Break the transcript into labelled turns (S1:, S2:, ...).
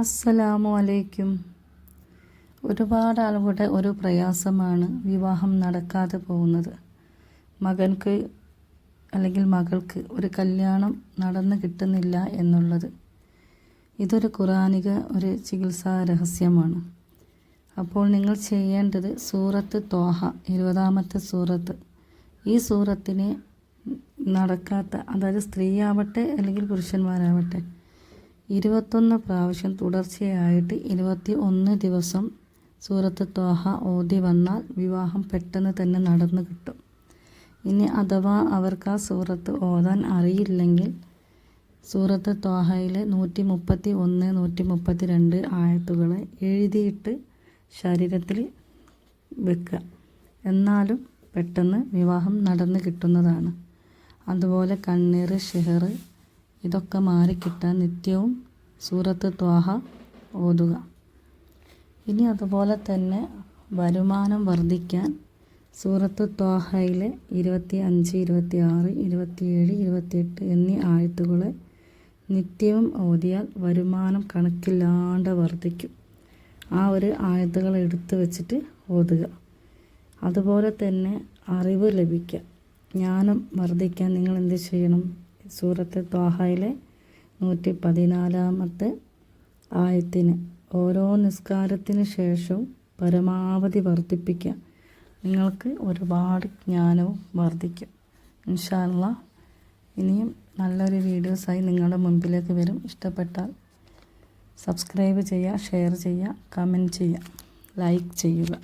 S1: അസ്സലാമു അലൈക്കും. ഒരുപാട് ആളുകളുടെ ഒരു പ്രയാസമാണ് വിവാഹം നടക്കാതെ പോകുന്നത്. മകൻക്ക് അല്ലെങ്കിൽ മകൾക്ക് ഒരു കല്യാണം നടന്നു കിട്ടുന്നില്ല എന്നുള്ളത്. ഇതൊരു ഖുറാനിക ഒരു ചികിത്സാ രഹസ്യമാണ്. അപ്പോൾ നിങ്ങൾ ചെയ്യേണ്ടത് സൂറത്ത് ത്വാഹ 20-ാമത്തെ സൂറത്ത്. ഈ സൂറത്തിനെ നടക്കാത്ത, അതായത് സ്ത്രീയാവട്ടെ അല്ലെങ്കിൽ പുരുഷന്മാരാവട്ടെ, 21 പ്രാവശ്യം തുടർച്ചയായിട്ട് 21 ദിവസം സൂറത്ത് ത്വാഹ ഓതി വന്നാൽ വിവാഹം പെട്ടെന്ന് തന്നെ നടന്നു കിട്ടും. ഇനി അഥവാ അവർക്ക് ആ സൂറത്ത് ഓതാൻ അറിയില്ലെങ്കിൽ സൂറത്ത് ത്വാഹയിലെ 131, 132 ആയത്തുകളെ എഴുതിയിട്ട് ശരീരത്തിൽ വെക്കുക. എന്നാലും പെട്ടെന്ന് വിവാഹം നടന്നു കിട്ടുന്നതാണ്. അതുപോലെ കണ്ണീർ, ഷിഹർ ഇതൊക്കെ മാറിക്കിട്ടാൻ നിത്യവും സൂറത്ത് ത്വാഹ ഓതുക. ഇനി അതുപോലെ തന്നെ വരുമാനം വർദ്ധിക്കാൻ സൂറത്ത് ത്വാഹയിലെ 25, 26, 27, 28 എന്നീ ആയത്തുകളെ നിത്യവും ഓതിയാൽ വരുമാനം കണക്കില്ലാണ്ട് വർദ്ധിക്കും. ആ ഒരു ആയത്തുകൾ എടുത്തു വെച്ചിട്ട് ഓതുക. അതുപോലെ തന്നെ അറിവ് ലഭിക്കുക, ജ്ഞാനം വർദ്ധിക്കാൻ നിങ്ങൾ എന്ത് ചെയ്യണം? സൂറത്ത് ത്വാഹയിലെ 114-ാമത്തെ ആയത്തിന് ഓരോ നിസ്കാരത്തിന് ശേഷവും പരമാവധി വർദ്ധിപ്പിക്കുക. നിങ്ങൾക്ക് ഒരുപാട് ജ്ഞാനവും വർദ്ധിക്കും. ഇൻഷാ അല്ലാഹ് ഇനിയും നല്ലൊരു വീഡിയോസായി നിങ്ങളുടെ മുമ്പിലേക്ക് വരും. ഇഷ്ടപ്പെട്ടാൽ സബ്സ്ക്രൈബ് ചെയ്യുക, ഷെയർ ചെയ്യുക, കമൻറ്റ് ചെയ്യുക, ലൈക്ക് ചെയ്യുക.